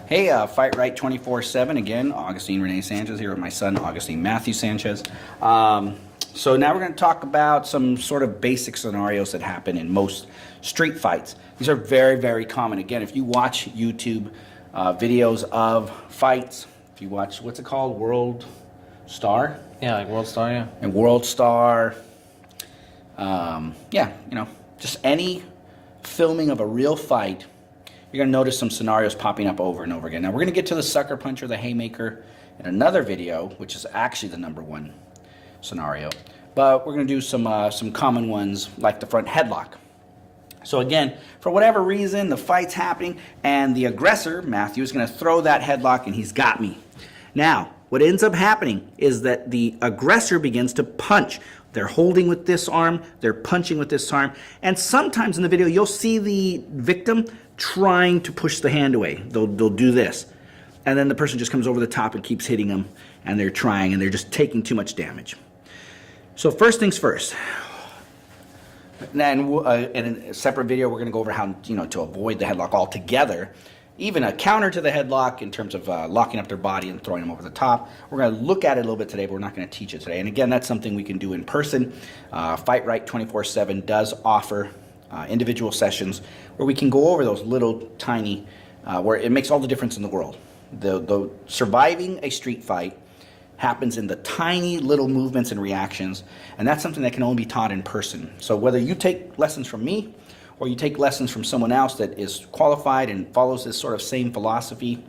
Hey, Fight Right 24/7 again. Augustine Rene Sanchez here with my son, Augustine Mathew Sanchez. So now we're going to talk about some sort of basic scenarios that happen in most street fights. These are very, very common. Again, if you watch YouTube videos of fights, if you watch, what's it called? World Star? Yeah, like World Star, yeah. And World Star. Yeah, you know, just any filming of a real fight, you're going to notice some scenarios popping up over and over again. Now, we're going to get to the sucker puncher, the haymaker, in another video, which is actually the #1 scenario. But we're going to do some common ones, like the front headlock. So again, for whatever reason, the fight's happening, and the aggressor, Mathew, is going to throw that headlock, and he's got me. Now, what ends up happening is that the aggressor begins to punch. They're holding with this arm, they're punching with this arm, and sometimes in the video, you'll see the victim trying to push the hand away. They'll do this. And then the person just comes over the top and keeps hitting them, and they're trying, and they're just taking too much damage. So first things first. And in a separate video, we're going to go over how to avoid the headlock altogether. Even a counter to the headlock in terms of locking up their body and throwing them over the top. We're going to look at it a little bit today, but we're not going to teach it today. And again, that's something we can do in person. Fight Right 24/7 does offer individual sessions where we can go over those little tiny, where it makes all the difference in the world. The surviving a street fight happens in the tiny little movements and reactions, and that's something that can only be taught in person. So whether you take lessons from me, or you take lessons from someone else that is qualified and follows this sort of same philosophy,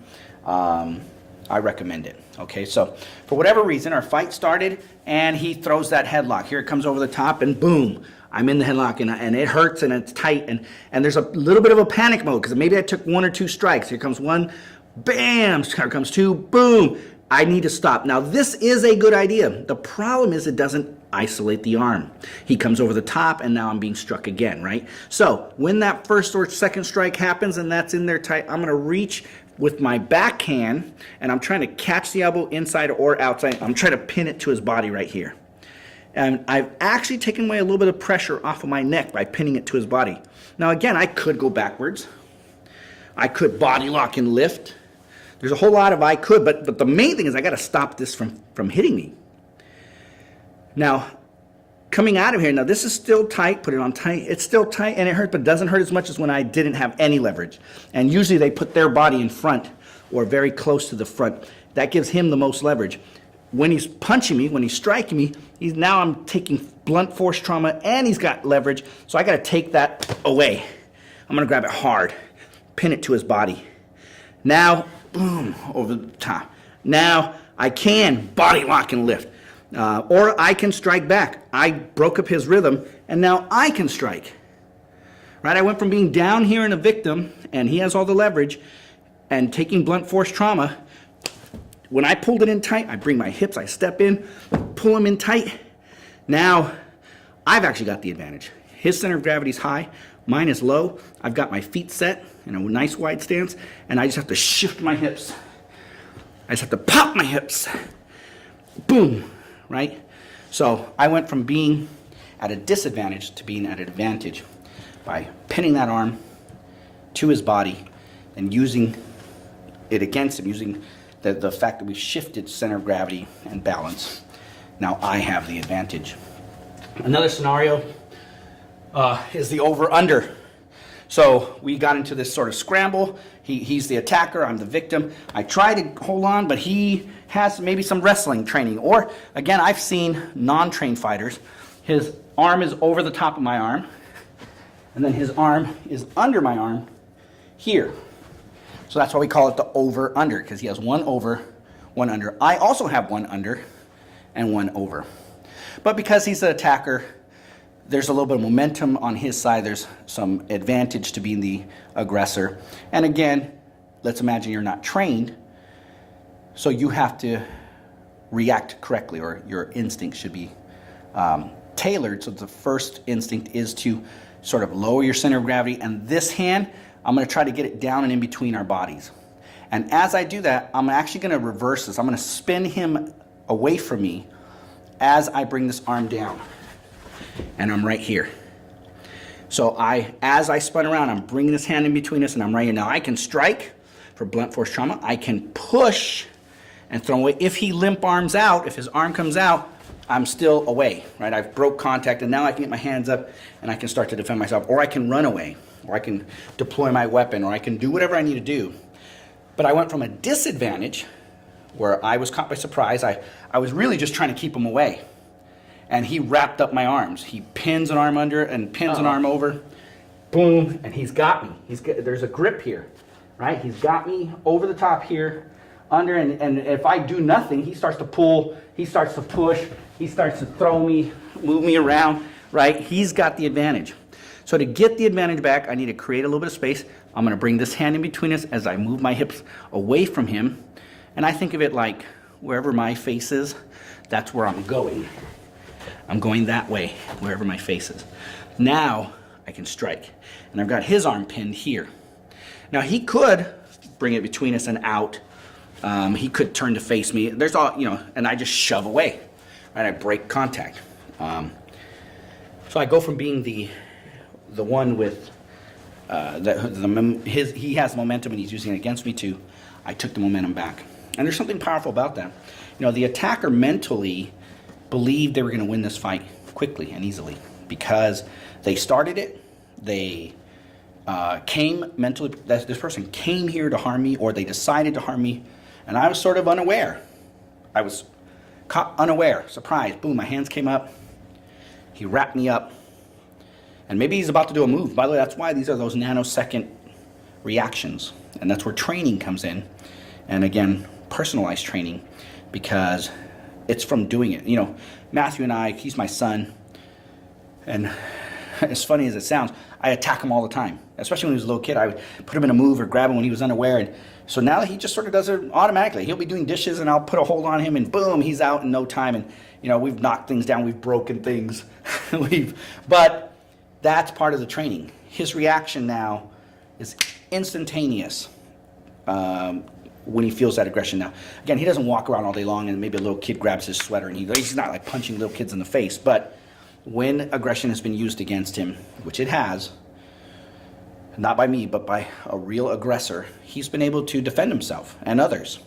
I recommend it. Okay, so for whatever reason, our fight started, and he throws that headlock. Here it comes over the top, and boom, I'm in the headlock, and it hurts, and it's tight, and there's a little bit of a panic mode, because maybe I took 1 or 2 strikes. Here comes 1, bam, here comes 2, boom. I need to stop. Now, this is a good idea. The problem is it doesn't isolate the arm. He comes over the top, and now I'm being struck again, right? So when that first or second strike happens and that's in there tight, I'm going to reach with my backhand, and I'm trying to catch the elbow inside or outside. I'm trying to pin it to his body right here. And I've actually taken away a little bit of pressure off of my neck by pinning it to his body. Now, again, I could go backwards. I could body lock and lift. There's a whole lot of I could, but the main thing is I got to stop this from hitting me. Now, coming out of here, now this is still tight, put it on tight. It's still tight and it hurts, but it doesn't hurt as much as when I didn't have any leverage. And usually they put their body in front or very close to the front. That gives him the most leverage. When he's punching me, when he's striking me, now I'm taking blunt force trauma, and he's got leverage, so I got to take that away. I'm going to grab it hard, pin it to his body. Now, boom, over the top. Now I can body lock and lift. Or I can strike back. I broke up his rhythm, and now I can strike. Right? I went from being down here in a victim, and he has all the leverage, and taking blunt force trauma. When I pulled it in tight, I bring my hips, I step in, pull him in tight. Now, I've actually got the advantage. His center of gravity is high, mine is low. I've got my feet set in a nice wide stance, and I just have to shift my hips. I just have to pop my hips. Boom, right? So I went from being at a disadvantage to being at an advantage by pinning that arm to his body and using it against him, using the fact that we've shifted center of gravity and balance. Now I have the advantage. Another scenario is the over-under. So we got into this sort of scramble. He's the attacker, I'm the victim. I try to hold on, but he has maybe some wrestling training. Or, again, I've seen non-trained fighters. His arm is over the top of my arm, and then his arm is under my arm here. So that's why we call it the over-under, because he has 1 over, 1 under. I also have 1 under and 1 over. But because he's the attacker, there's a little bit of momentum on his side. There's some advantage to being the aggressor. And again, let's imagine you're not trained, so you have to react correctly, or your instinct should be tailored. So the first instinct is to sort of lower your center of gravity, and this hand, I'm going to try to get it down and in between our bodies. And as I do that, I'm actually going to reverse this. I'm going to spin him away from me as I bring this arm down. And I'm right here. So as I spun around, I'm bringing this hand in between us, and I'm right here. Now I can strike for blunt force trauma. I can push and throw away. If he limp arms out, if his arm comes out, I'm still away, right? I've broke contact, and now I can get my hands up and I can start to defend myself, or I can run away, or I can deploy my weapon, or I can do whatever I need to do. But I went from a disadvantage where I was caught by surprise. I was really just trying to keep him away. And he wrapped up my arms. He pins an arm under and pins an arm over. Boom, and he's got me. There's a grip here, right? He's got me over the top here, under, and if I do nothing, he starts to pull, he starts to push, he starts to throw me, move me around, right? He's got the advantage. So to get the advantage back, I need to create a little bit of space. I'm going to bring this hand in between us as I move my hips away from him. And I think of it like wherever my face is, that's where I'm going. I'm going that way, wherever my face is. Now I can strike. And I've got his arm pinned here. Now he could bring it between us and out. He could turn to face me. There's all, and I just shove away. Right? I break contact. So I go from being the one with he has momentum and he's using it against me to I took the momentum back. And there's something powerful about that. The attacker mentally believed they were going to win this fight quickly and easily because they started it. They came mentally, this person came here to harm me, or they decided to harm me, and I was sort of unaware. I was caught unaware, surprised. Boom, my hands came up. He wrapped me up. And maybe he's about to do a move. By the way, that's why these are those nanosecond reactions. And that's where training comes in. And again, personalized training, because it's from doing it. Mathew and I, he's my son. And as funny as it sounds, I attack him all the time. Especially when he was a little kid, I would put him in a move or grab him when he was unaware. And so now he just sort of does it automatically. He'll be doing dishes and I'll put a hold on him and boom, he's out in no time. And we've knocked things down, we've broken things. But that's part of the training. His reaction now is instantaneous when he feels that aggression. Now, again, he doesn't walk around all day long and maybe a little kid grabs his sweater and he's not like punching little kids in the face. But when aggression has been used against him, which it has, not by me, but by a real aggressor, he's been able to defend himself and others.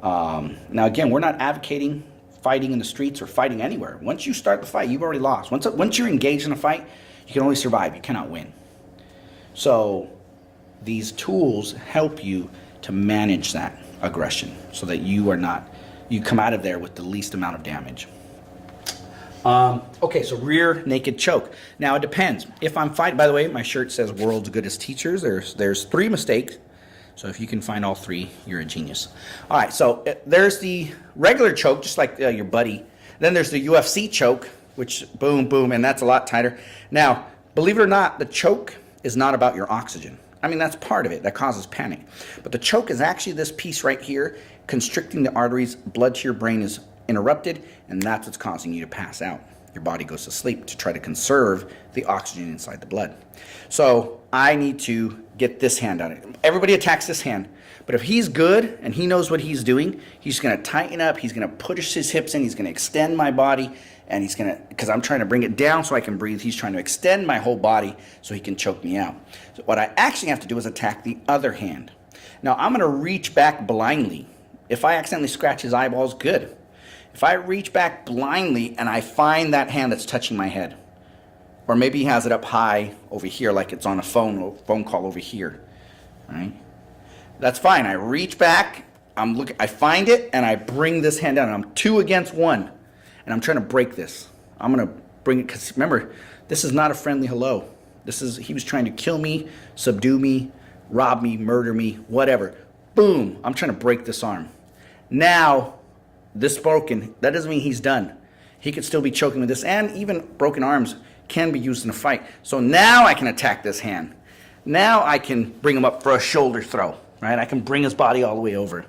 Now, again, we're not advocating fighting in the streets or fighting anywhere. Once you start the fight, you've already lost. Once you're engaged in a fight, you can only survive. You cannot win. So these tools help you to manage that aggression so that you come out of there with the least amount of damage. Okay, so rear naked choke. Now it depends. If I'm fighting, by the way, my shirt says world's greatest teachers. There's 3 mistakes. So if you can find all 3, you're a genius. All right, so there's the regular choke, just like your buddy. Then there's the UFC choke, which boom, boom, and that's a lot tighter. Now, believe it or not, the choke is not about your oxygen. I mean, that's part of it. That causes panic. But the choke is actually this piece right here, constricting the arteries. Blood to your brain is interrupted, and that's what's causing you to pass out. Your body goes to sleep to try to conserve the oxygen inside the blood. So I need to get this hand on it. Everybody attacks this hand. But if he's good and he knows what he's doing, he's going to tighten up, he's going to push his hips in, he's going to extend my body, and he's going to, because I'm trying to bring it down so I can breathe, he's trying to extend my whole body so he can choke me out. So what I actually have to do is attack the other hand. Now I'm going to reach back blindly. If I accidentally scratch his eyeballs, good. If I reach back blindly and I find that hand that's touching my head, or maybe he has it up high over here like it's on a phone call over here, right? That's fine. I reach back, I find it, and I bring this hand down. And I'm 2 against 1, and I'm trying to break this. I'm going to bring it, because remember, this is not a friendly hello. He was trying to kill me, subdue me, rob me, murder me, whatever. Boom, I'm trying to break this arm. Now, this broken, that doesn't mean he's done. He could still be choking with this, and even broken arms can be used in a fight. So now I can attack this hand. Now I can bring him up for a shoulder throw, right? I can bring his body all the way over.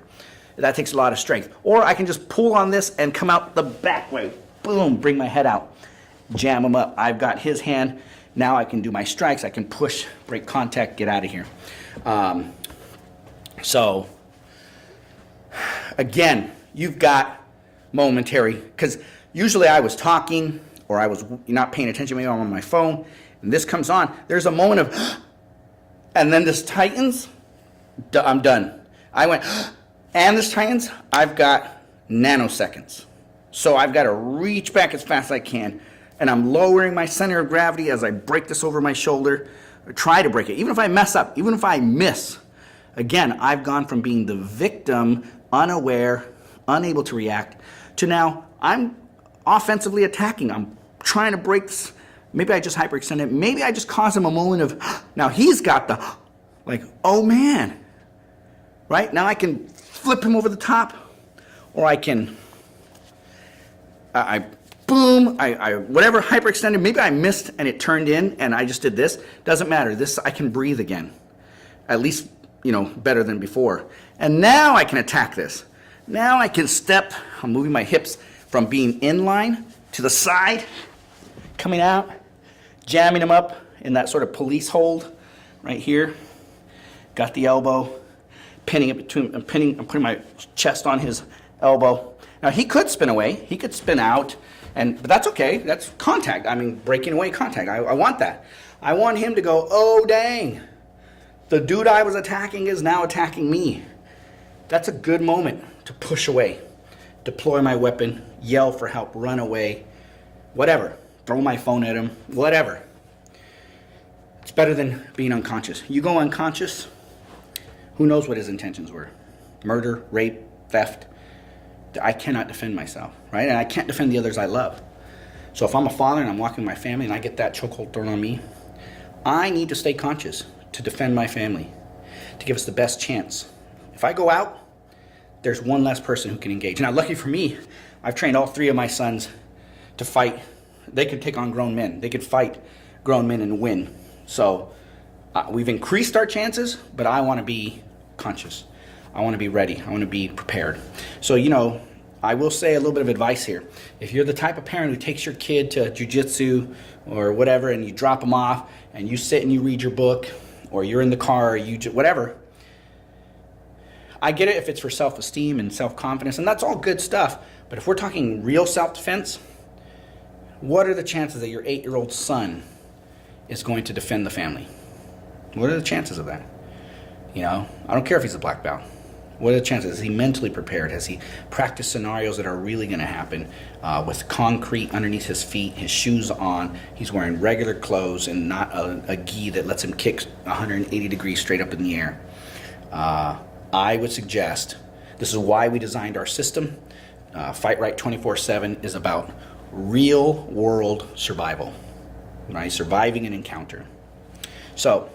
That takes a lot of strength. Or I can just pull on this and come out the back way. Boom, bring my head out, jam him up. I've got his hand. Now I can do my strikes. I can push, break contact, get out of here. So, again, you've got momentary, because usually I was talking or I was not paying attention, maybe I'm on my phone, and this comes on. There's a moment of, and then this tightens, I'm done. I went, and this Titans, I've got nanoseconds. So I've got to reach back as fast as I can, and I'm lowering my center of gravity as I break this over my shoulder, or try to break it. Even if I mess up, even if I miss, again, I've gone from being the victim, unaware, unable to react, to now I'm offensively attacking. I'm trying to break this. Maybe I just hyperextended. Maybe I just caused him a moment of, now he's got the, like, oh man, right? Now I can flip him over the top, or I can, boom, whatever, hyperextended. Maybe I missed and it turned in and I just did this. Doesn't matter. This, I can breathe again. At least, better than before. And now I can attack this. Now I can step, I'm moving my hips from being in line to the side, coming out, jamming them up in that sort of police hold right here. Got the elbow, pinning it between, I'm putting my chest on his elbow. Now he could spin away, he could spin out, but that's okay, that's contact. I mean, breaking away contact, I want that. I want him to go, oh dang, the dude I was attacking is now attacking me. That's a good moment to push away, deploy my weapon, yell for help, run away, whatever. Throw my phone at him, whatever. It's better than being unconscious. You go unconscious, who knows what his intentions were? Murder, rape, theft. I cannot defend myself, right? And I can't defend the others I love. So if I'm a father and I'm walking with my family and I get that chokehold thrown on me, I need to stay conscious to defend my family, to give us the best chance. If I go out, there's one less person who can engage. Now, lucky for me, I've trained all 3 of my sons to fight. They could take on grown men. They could fight grown men and win. So we've increased our chances, but I want to be conscious. I want to be ready. I want to be prepared. So, I will say a little bit of advice here. If you're the type of parent who takes your kid to jiu-jitsu or whatever, and you drop them off, and you sit and you read your book, or you're in the car, or whatever, I get it if it's for self-esteem and self-confidence, and that's all good stuff. But if we're talking real self-defense, what are the chances that your 8-year-old son is going to defend the family? What are the chances of that? I don't care if he's a black belt. What are the chances? Is he mentally prepared? Has he practiced scenarios that are really going to happen with concrete underneath his feet, his shoes on, he's wearing regular clothes and not a gi that lets him kick 180 degrees straight up in the air? I would suggest, this is why we designed our system. Fight Right 24/7 is about real world survival, right? Surviving an encounter. So,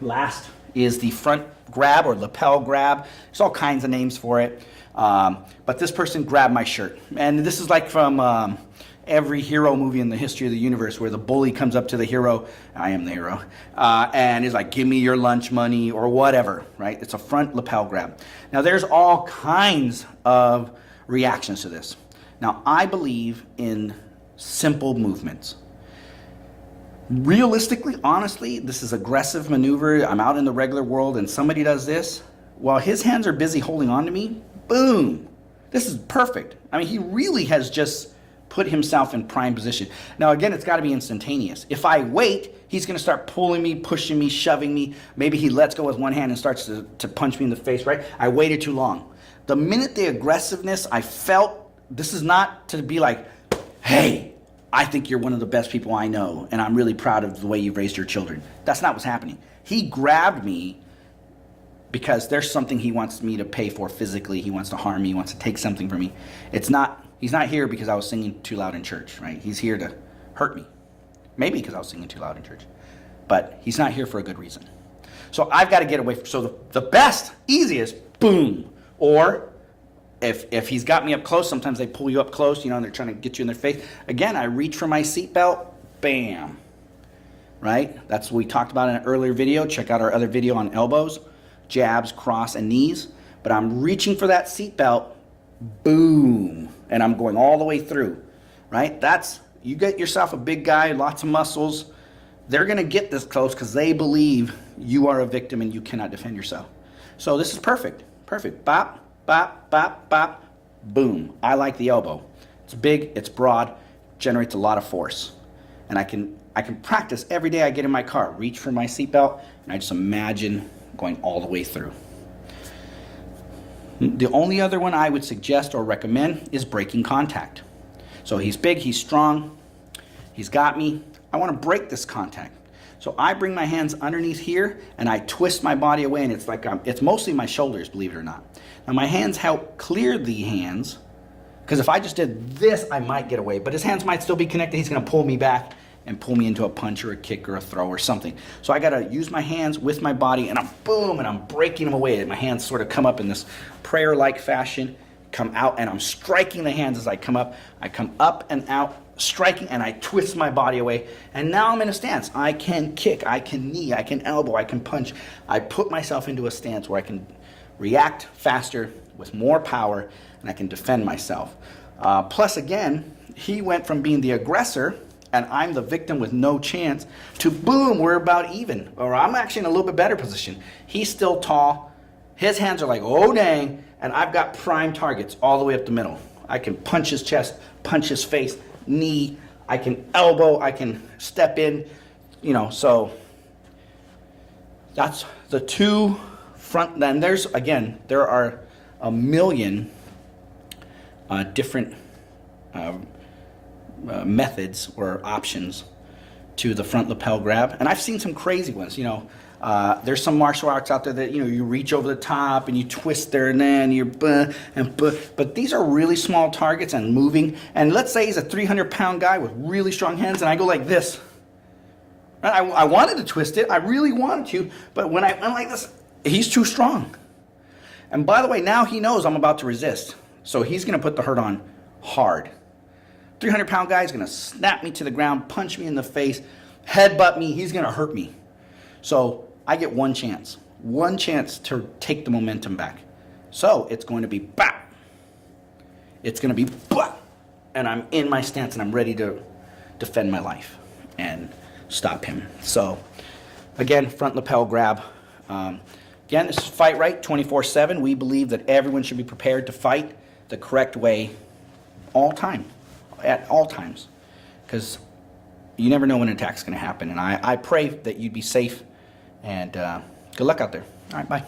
last is the front grab or lapel grab. There's all kinds of names for it. But this person grabbed my shirt. And this is like from every hero movie in the history of the universe where the bully comes up to the hero, I am the hero, and is like, give me your lunch money or whatever, right? It's a front lapel grab. Now there's all kinds of reactions to this. Now I believe in simple movements. Realistically, honestly, this is aggressive maneuver. I'm out in the regular world and somebody does this. While his hands are busy holding on to me, boom. This is perfect. I mean, he really has just put himself in prime position. Now, again, it's got to be instantaneous. If I wait, he's going to start pulling me, pushing me, shoving me. Maybe he lets go with one hand and starts to punch me in the face, right? I waited too long. The minute the aggressiveness, I felt, this is not to be like, hey, I think you're one of the best people I know, and I'm really proud of the way you've raised your children. That's not what's happening. He grabbed me because there's something he wants me to pay for physically. He wants to harm me. He wants to take something from me. He's not here because I was singing too loud in church, right? He's here to hurt me. Maybe because I was singing too loud in church. But he's not here for a good reason. So I've got to get away. So the best, easiest, boom. Or if he's got me up close, sometimes they pull you up close, and they're trying to get you in their face. Again, I reach for my seatbelt, bam, right? That's what we talked about in an earlier video. Check out our other video on elbows, jabs, cross, and knees. But I'm reaching for that seatbelt, boom, and I'm going all the way through, right? You get yourself a big guy, lots of muscles. They're going to get this close because they believe you are a victim and you cannot defend yourself. So this is perfect, perfect. Bop. Bop, bop, bop, boom. I like the elbow. It's big, it's broad, generates a lot of force. And I can practice every day I get in my car, reach for my seatbelt, and I just imagine going all the way through. The only other one I would suggest or recommend is breaking contact. So he's big, he's strong, he's got me. I want to break this contact. So I bring my hands underneath here and I twist my body away, and it's like it's mostly my shoulders, believe it or not. Now my hands help clear the hands, because if I just did this, I might get away, but his hands might still be connected. He's going to pull me back and pull me into a punch or a kick or a throw or something. So I got to use my hands with my body, and I'm breaking them away. My hands sort of come up in this prayer-like fashion, come out, and I'm striking the hands as I come up. I come up and out, striking, and I twist my body away. And now I'm in a stance. I can kick, I can knee, I can elbow, I can punch. I put myself into a stance where I can react faster with more power, and I can defend myself. Plus, again, he went from being the aggressor, and I'm the victim with no chance, to boom, we're about even. Or I'm actually in a little bit better position. He's still tall. His hands are like, oh dang, and I've got prime targets all the way up the middle. I can punch his chest, punch his face, knee, I can elbow, I can step in, so that's the two front. Then there are a million different methods or options to the front lapel grab, and I've seen some crazy ones. There's some martial arts out there that you reach over the top and you twist there, and then you're but these are really small targets and moving. And let's say he's a 300-pound guy with really strong hands, and I go like this. I wanted to twist it, I really wanted to, but when I went like this, he's too strong. And by the way, now he knows I'm about to resist, so he's going to put the hurt on hard. 300-pound guy is going to snap me to the ground, punch me in the face, headbutt me. He's going to hurt me. So I get one chance to take the momentum back. So it's going to be bap. It's going to be bap. And I'm in my stance, and I'm ready to defend my life and stop him. So again, front lapel grab. Again, this is Fight Right 24/7. We believe that everyone should be prepared to fight the correct way at all times, because you never know when an attack's going to happen. And I pray that you'd be safe, and good luck out there. All right, bye.